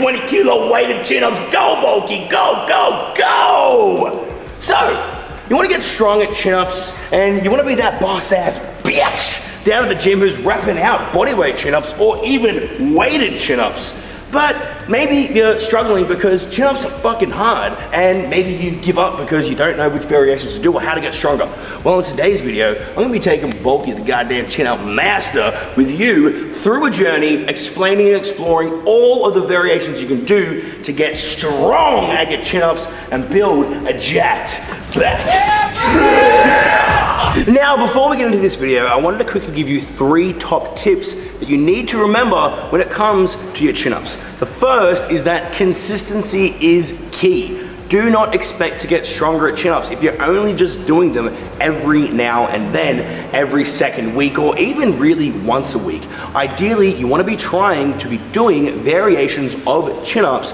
20 kilo weighted chin-ups. Go, bulky, go, go, go! So, you wanna get strong at chin-ups, and you wanna be that boss-ass bitch down at the gym who's rapping out bodyweight chin-ups or even weighted chin-ups. But maybe you're struggling because chin-ups are fucking hard, and maybe you give up because you don't know which variations to do or how to get stronger. Well, in today's video, I'm gonna be taking Bulky, the goddamn chin-up master, with you through a journey, explaining and exploring all of the variations you can do to get strong at your chin-ups and build a jacked back. Now, before we get into this video, I wanted to quickly give you 3 top tips that you need to remember when it comes to your chin-ups. The first is that consistency is key. Do not expect to get stronger at chin-ups if you're only just doing them every now and then, every second week, or even really once a week. Ideally, you want to be trying to be doing variations of chin-ups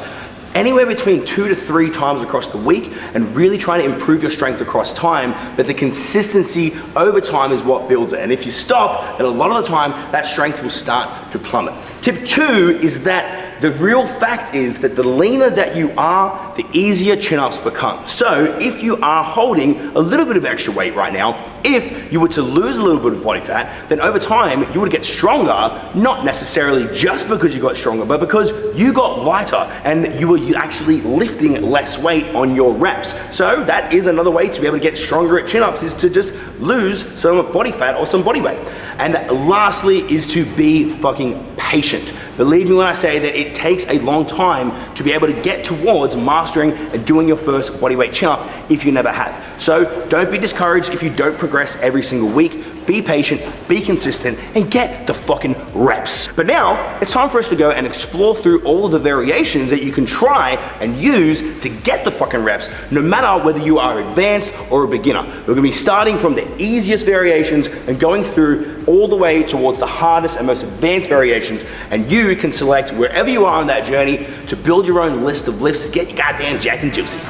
anywhere between 2 to 3 times across the week, and really trying to improve your strength across time. But the consistency over time is what builds it. And if you stop, then a lot of the time that strength will start to plummet. Tip 2 is that the real fact is that the leaner that you are, the easier chin-ups become. So if you are holding a little bit of extra weight right now, if you were to lose a little bit of body fat, then over time you would get stronger, not necessarily just because you got stronger, but because you got lighter and you were actually lifting less weight on your reps. So that is another way to be able to get stronger at chin-ups, is to just lose some body fat or some body weight. And lastly is to be fucking patient. Believe me when I say that it takes a long time to be able to get towards mastering and doing your first bodyweight chin-up if you never have. So don't be discouraged if you don't progress every single week. Be patient, be consistent, and get the fucking reps. But now, it's time for us to go and explore through all of the variations that you can try and use to get the fucking reps, no matter whether you are advanced or a beginner. We're gonna be starting from the easiest variations and going through all the way towards the hardest and most advanced variations, and you can select wherever you are on that journey to build your own list of lifts to get your goddamn jacked and juicy.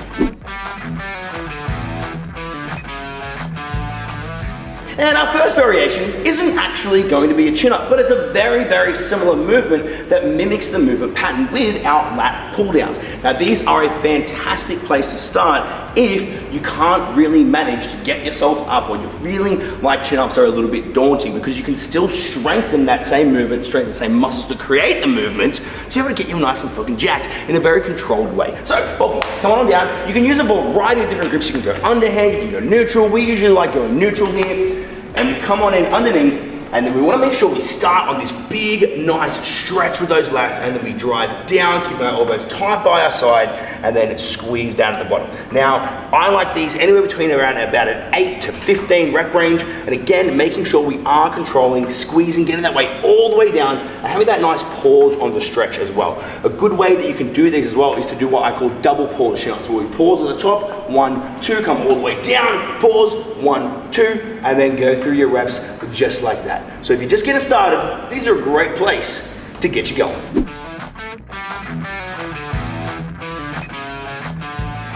And our first variation isn't actually going to be a chin-up, but it's a very, very similar movement that mimics the movement pattern with our lat pull-downs. Now, these are a fantastic place to start if you can't really manage to get yourself up, or you're feeling like chin-ups are a little bit daunting, because you can still strengthen that same movement, strengthen the same muscles that create the movement, to be able to get you nice and fucking jacked in a very controlled way. So, come on down. You can use a variety of different grips. You can go underhand, you can go neutral. We usually like going neutral here. And we come on in underneath, and then we want to make sure we start on this big, nice stretch with those lats, and then we drive down, keep our elbows tight by our side, and then squeeze down at the bottom. Now, I like these anywhere between around about an 8 to 15 rep range, and again, making sure we are controlling, squeezing, getting that weight all the way down, and having that nice pause on the stretch as well. A good way that you can do these as well is to do what I call double pause chin-ups, where we pause at the top, 1, 2, come all the way down, pause, 1, 2, and then go through your reps just like that. So if you're just getting started, these are a great place to get you going.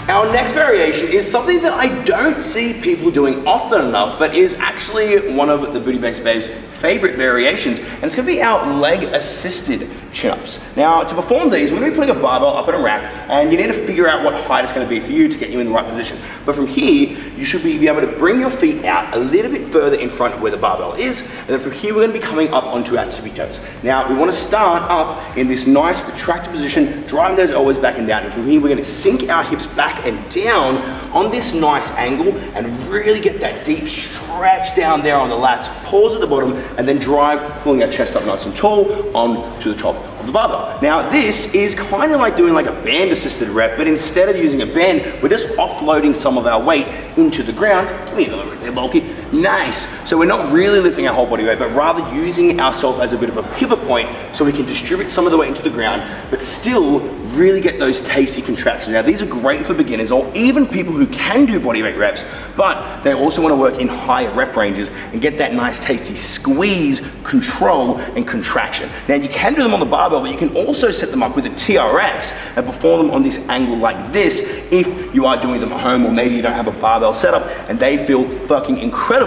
Our next variation is something that I don't see people doing often enough, but is actually one of the Booty Based Babes' favorite variations, and it's gonna be our leg assisted chin-ups. Now, to perform these, we're gonna be putting a barbell up in a rack, and you need to figure out what height it's gonna be for you to get you in the right position. But from here, you should be able to bring your feet out a little bit further in front of where the barbell is, and then from here, we're gonna be coming up onto our tippy toes. Now, we wanna start up in this nice retracted position, driving those elbows back and down, and from here, we're gonna sink our hips back and down on this nice angle, and really get that deep stretch down there on the lats, pause at the bottom, and then drive, pulling our chest up nice and tall onto the top of the barbell. Now, this is kind of like doing like a band assisted rep, but instead of using a band, we're just offloading some of our weight into the ground. Give me a little bit there, bulky. Nice. So we're not really lifting our whole body weight, but rather using ourselves as a bit of a pivot point so we can distribute some of the weight into the ground, but still really get those tasty contractions. Now, these are great for beginners or even people who can do bodyweight reps, but they also want to work in higher rep ranges and get that nice tasty squeeze, control, and contraction. Now, you can do them on the barbell, but you can also set them up with a TRX and perform them on this angle like this if you are doing them at home, or maybe you don't have a barbell setup, and they feel fucking incredible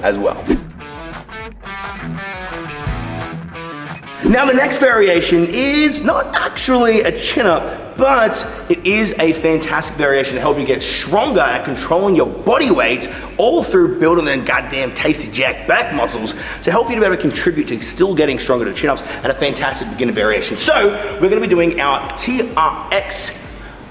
as well. Now the next variation is not actually a chin-up, but it is a fantastic variation to help you get stronger at controlling your body weight, all through building them goddamn tasty jack back muscles to help you to be able to contribute to still getting stronger to chin-ups, and a fantastic beginner variation. So we're gonna be doing our TRX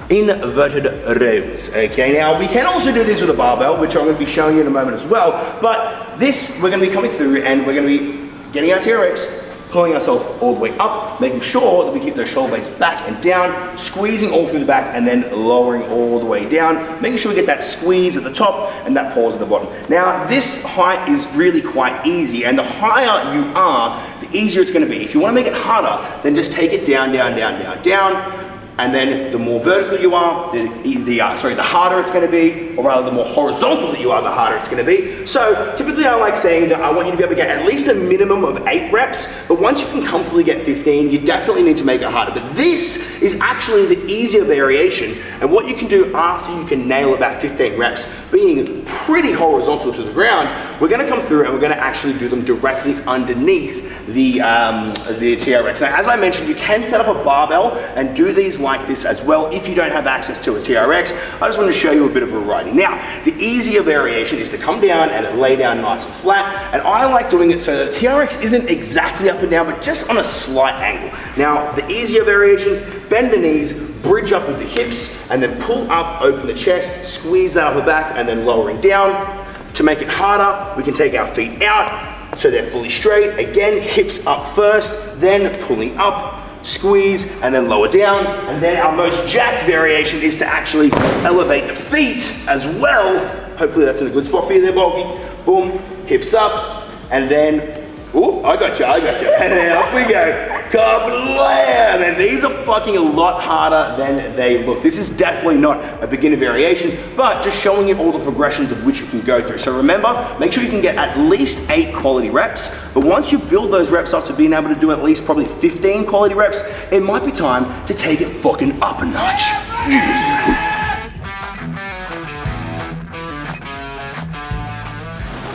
inverted rows. Okay, now we can also do this with a barbell, which I'm gonna be showing you in a moment as well, but this, we're gonna be coming through and we're gonna be getting our TRX, pulling ourselves all the way up, making sure that we keep those shoulder blades back and down, squeezing all through the back and then lowering all the way down, making sure we get that squeeze at the top and that pause at the bottom. Now, this height is really quite easy, and the higher you are, the easier it's gonna be. If you wanna make it harder, then just take it down, down, down, down, down, and then the more vertical you are, the harder it's gonna be, or rather the more horizontal that you are, the harder it's gonna be. So typically I like saying that I want you to be able to get at least a minimum of 8 reps, but once you can comfortably get 15, you definitely need to make it harder. But this is actually the easier variation, and what you can do after you can nail about 15 reps, being pretty horizontal to the ground, we're gonna come through and we're gonna actually do them directly underneath the TRX. Now, as I mentioned, you can set up a barbell and do these like this as well if you don't have access to a TRX. I just want to show you a bit of variety. Now, the easier variation is to come down and lay down nice and flat, and I like doing it so that the TRX isn't exactly up and down, but just on a slight angle. Now, the easier variation, bend the knees, bridge up with the hips, and then pull up, open the chest, squeeze that upper back, and then lowering down. To make it harder, we can take our feet out, so they're fully straight. Again, hips up first, then pulling up, squeeze, and then lower down. And then our most jacked variation is to actually elevate the feet as well. Hopefully that's in a good spot for you there, Bulky. Boom, hips up, and then, ooh, I got you. And then off we go. Kablam! And these are fucking a lot harder than they look. This is definitely not a beginner variation, but just showing you all the progressions of which you can go through. So remember, make sure you can get at least 8 quality reps, but once you build those reps up to being able to do at least probably 15 quality reps, it might be time to take it fucking up a notch.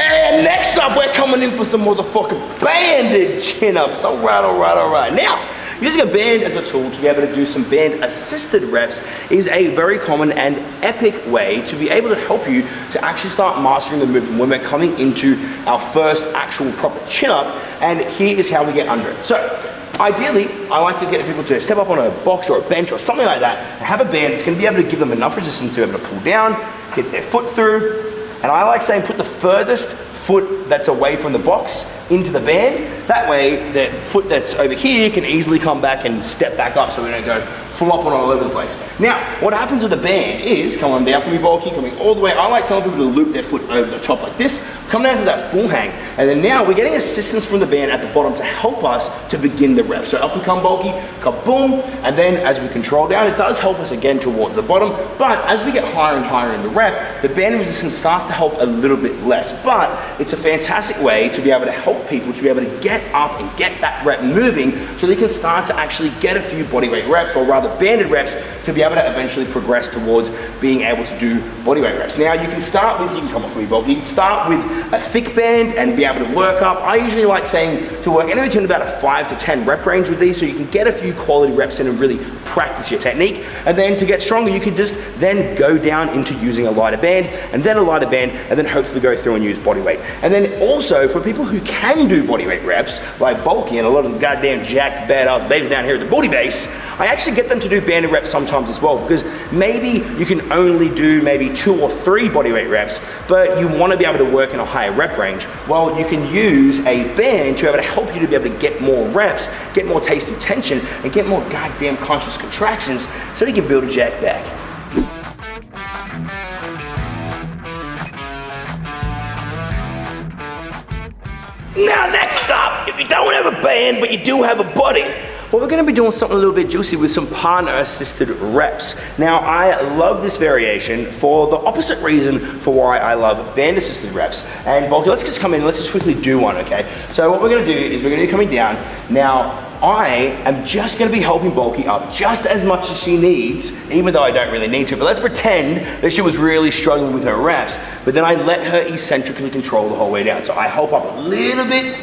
And next up, we're coming in for some motherfucking banded chin-ups. All right. Now, using a band as a tool to be able to do some band-assisted reps is a very common and epic way to be able to help you to actually start mastering the movement when we're coming into our first actual proper chin-up, and here is how we get under it. So, ideally, I like to get people to step up on a box or a bench or something like that and have a band that's gonna be able to give them enough resistance to be able to pull down, get their foot through, and I like saying put the furthest foot that's away from the box into the band. That way, the foot that's over here can easily come back and step back up so we don't go flopping all over the place. Now, what happens with the band is, come on down for me, Bulky, coming all the way. I like telling people to loop their foot over the top like this, come down to that full hang, and then now we're getting assistance from the band at the bottom to help us to begin the rep. So up we come, Bulky, kaboom, and then as we control down, it does help us again towards the bottom, but as we get higher and higher in the rep, the band resistance starts to help a little bit less, but it's a fantastic way to be able to help people to be able to get up and get that rep moving so they can start to actually get a few bodyweight reps, or rather banded reps, to be able to eventually progress towards being able to do bodyweight reps. Now you can start with, you can come off with me, Bulky, you can start with a thick band and be able to work up. I usually like saying to work anywhere between about a 5 to 10 rep range with these so you can get a few quality reps in and really practice your technique. And then to get stronger, you can just then go down into using a lighter band, and then a lighter band, and then hopefully go through and use bodyweight. And then also for people who can do bodyweight reps, like Bulky and a lot of the goddamn jacked badass babies down here at the Body Base, I actually get them to do banded reps sometimes as well, because maybe you can only do maybe 2 or 3 bodyweight reps, but you want to be able to work in a higher rep range. Well, you can use a band to be able to help you to be able to get more reps, get more tasty tension, and get more goddamn conscious contractions so you can build a jack back. Now next up, if you don't have a band but you do have a buddy, well, we're gonna be doing something a little bit juicy with some partner-assisted reps. Now, I love this variation for the opposite reason for why I love band-assisted reps. And Bulky, let's just come in, let's just quickly do one, okay? So what we're gonna do is we're gonna be coming down. Now, I am just gonna be helping Bulky up just as much as she needs, even though I don't really need to, but let's pretend that she was really struggling with her reps, but then I let her eccentrically control the whole way down. So I help up a little bit,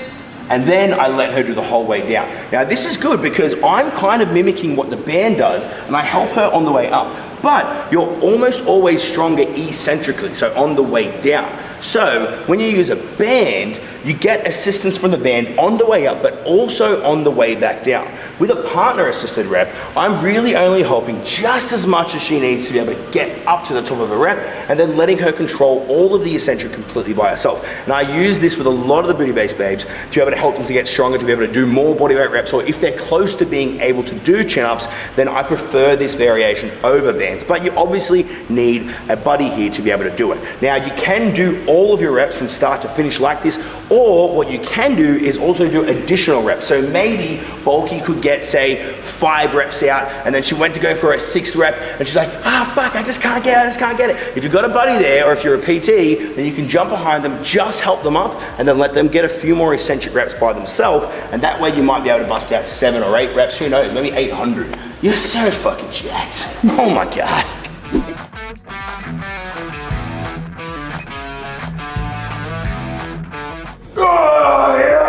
and then I let her do the whole way down. Now this is good because I'm kind of mimicking what the band does, and I help her on the way up. But you're almost always stronger eccentrically, so on the way down. So when you use a band, you get assistance from the band on the way up, but also on the way back down. With a partner assisted rep, I'm really only helping just as much as she needs to be able to get up to the top of a rep, and then letting her control all of the eccentric completely by herself. And I use this with a lot of the booty-based babes to be able to help them to get stronger, to be able to do more bodyweight reps, or if they're close to being able to do chin-ups, then I prefer this variation over bands. But you obviously need a buddy here to be able to do it. Now you can do all of your reps from start to finish like this, or what you can do is also do additional reps. So maybe Bulky could get, say, 5 reps out, and then she went to go for a 6th rep, and she's like, ah, fuck, I just can't get it. If you've got a buddy there, or if you're a PT, then you can jump behind them, just help them up, and then let them get a few more eccentric reps by themselves, and that way you might be able to bust out 7 or 8 reps, who knows, maybe 800. You're so fucking jacked. Oh my God. Oh, yeah.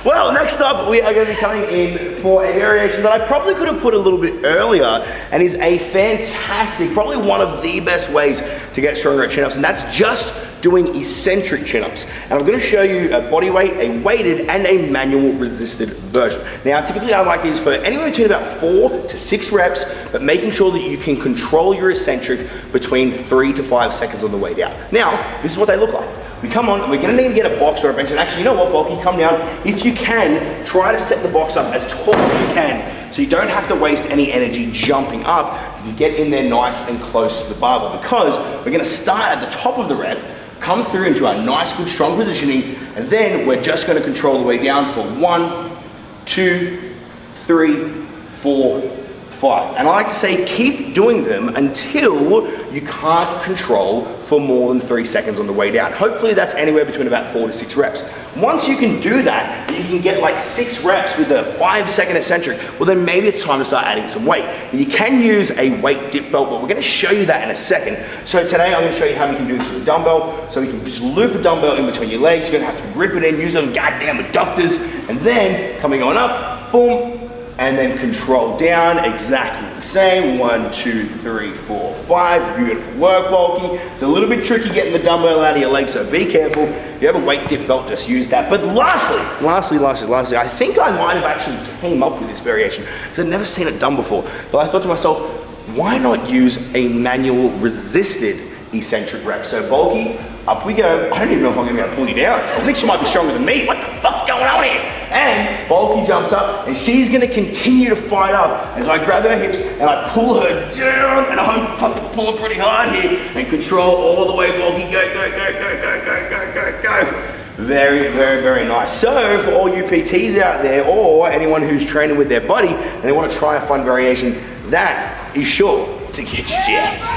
Well, next up, we are going to be coming in for a variation that I probably could have put a little bit earlier, and is a fantastic, probably one of the best ways to get stronger at chin-ups, and that's just doing eccentric chin-ups. And I'm going to show you a body weight, a weighted, and a manual resisted version. Now, typically I like these for anywhere between about 4 to 6 reps, but making sure that you can control your eccentric between 3 to 5 seconds on the way down. Now, this is what they look like. We come on, we're gonna need to get a box or a bench, and actually, you know what, Bulky, come down. If you can, try to set the box up as tall as you can, so you don't have to waste any energy jumping up. You can get in there nice and close to the barbell, because we're gonna start at the top of the rep, come through into our nice, good, strong positioning, and then we're just gonna control the way down for 1, 2, 3, 4, 5. And I like to say keep doing them until you can't control for more than 3 seconds on the way down. Hopefully that's anywhere between about 4 to 6 reps. Once you can do that, you can get like 6 reps with a 5-second eccentric, well then maybe it's time to start adding some weight. You can use a weight dip belt, but we're gonna show you that in a second. So today I'm gonna show you how we can do this with a dumbbell. So we can just loop a dumbbell in between your legs. You're gonna have to grip it in, use them goddamn adductors, and then coming on up, boom, and then control down, exactly the same. 1, 2, 3, 4, 5. Beautiful work, Bulky. It's a little bit tricky getting the dumbbell out of your legs, so be careful. If you have a weight dip belt, just use that. But lastly, I think I might have actually came up with this variation, because I've never seen it done before. But I thought to myself, why not use a manual resisted eccentric rep? So Bulky, up we go. I don't even know if I'm gonna be able to pull you down. I think she might be stronger than me. What the fuck's going on here? And Bulky jumps up, and she's gonna continue to fight up as I grab her hips and I pull her down, and I'm fucking pulling pretty hard here, and control all the way. Bulky, go, go, go, go, go, go, go, go, go. Very, very, very nice. So for all you PTs out there, or anyone who's training with their body and they want to try a fun variation, that is sure to get you jacked.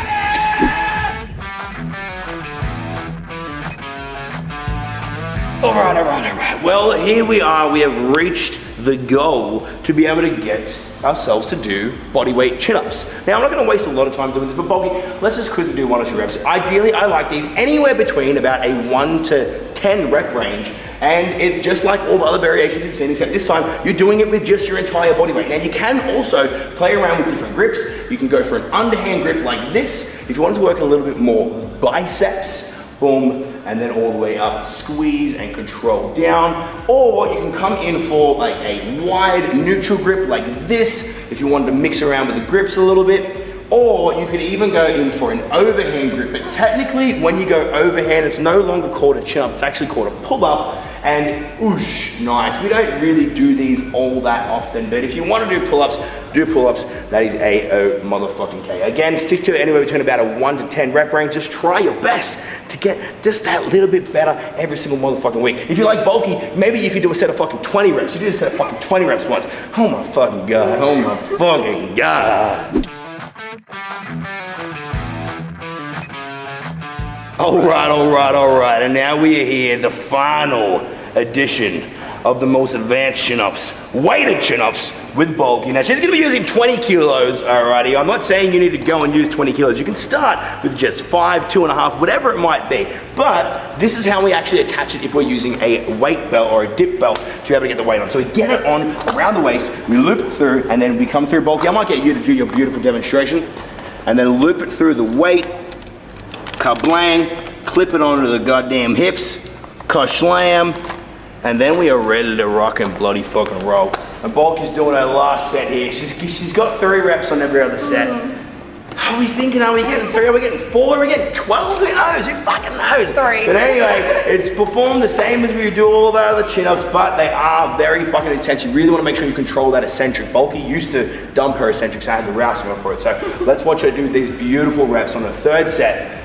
All right. Well, here we are. We have reached the goal to be able to get ourselves to do bodyweight chin-ups. Now, I'm not going to waste a lot of time doing this, but Bobby, let's just quickly do 1 or 2 reps. Ideally, I like these anywhere between about a 1 to 10 rep range, and it's just like all the other variations you've seen, except this time you're doing it with just your entire body weight. Now, you can also play around with different grips. You can go for an underhand grip like this if you wanted to work a little bit more biceps. Boom, and then all the way up, squeeze and control down. Or you can come in for like a wide neutral grip like this if you wanted to mix around with the grips a little bit. Or you could even go in for an overhand grip, but technically when you go overhand, it's no longer called a chin-up, it's actually called a pull-up. And whoosh, nice. We don't really do these all that often, but if you want to do pull-ups, that is A-O-motherfucking-K. Again, stick to it anywhere between about a 1 to 10 rep range. Just try your best to get just that little bit better every single motherfucking week. If you like Bulky, maybe you could do a set of fucking 20 reps. You did a set of fucking 20 reps once. Oh my fucking God, oh my fucking God. All right, and now we are here, the final edition of the most advanced chin-ups, weighted chin-ups with bulky. Now she's gonna be using 20 kilos, alrighty. I'm not saying you need to go and use 20 kilos. You can start with just 5, 2.5, whatever it might be. But this is how we actually attach it if we're using a weight belt or a dip belt to be able to get the weight on. So we get it on around the waist, we loop it through, and then we come through bulky. I might get you to do your beautiful demonstration. And then loop it through the weight, kablang, clip it onto the goddamn hips, ka-slam, and then we are ready to rock and bloody fucking roll. And Bulky's doing her last set here. She's got 3 reps on every other set. How are we thinking? Are we getting 3? Are we getting 4? Are we getting 12? Who knows? Who fucking knows? 3. But anyway, it's performed the same as we do all of our other chin-ups, but they are very fucking intense. You really want to make sure you control that eccentric. Bulky used to dump her eccentric, so I had to rousing her for it. So let's watch her do these beautiful reps on the 3rd set.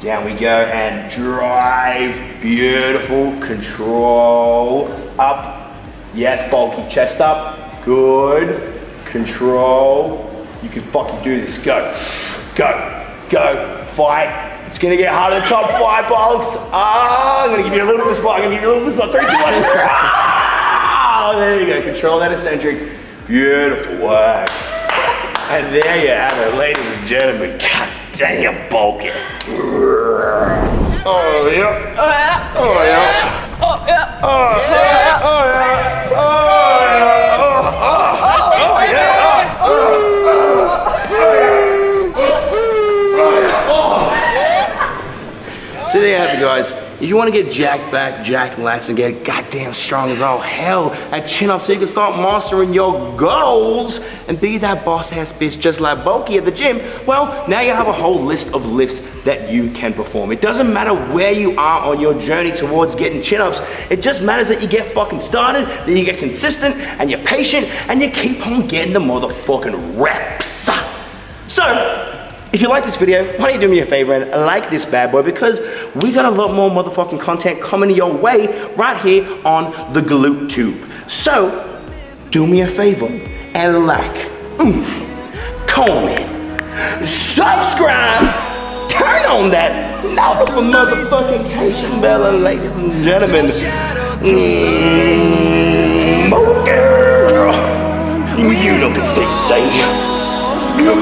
Down we go and drive, beautiful, control, up. Yes, Bulky, chest up, good, control. You can fucking do this, go, fight. It's gonna get harder to top 5, Bulks. I'm gonna give you a little bit of spot, 3, 2, 1. There you go, control that eccentric. Beautiful work. And there you have it, ladies and gentlemen. God damn, Bulky. Oh yeah. Oh yeah. Oh yeah. Oh yeah. Oh yeah. Oh yeah. Oh yeah. So there you have it, guys. If you want to get jacked back, jacked lats, and get goddamn strong as all hell at chin-up so you can start mastering your goals and be that boss-ass bitch just like Bulky at the gym, well, now you have a whole list of lifts that you can perform. It doesn't matter where you are on your journey towards getting chin-ups. It just matters that you get fucking started, that you get consistent, and you're patient, and you keep on getting the motherfucking reps. So, if you like this video, why don't you do me a favor and like this bad boy, because we got a lot more motherfucking content coming your way right here on the Glute Tube. So, do me a favor and like, comment, subscribe, turn on that notification bell, ladies and gentlemen. You know what they say. You do.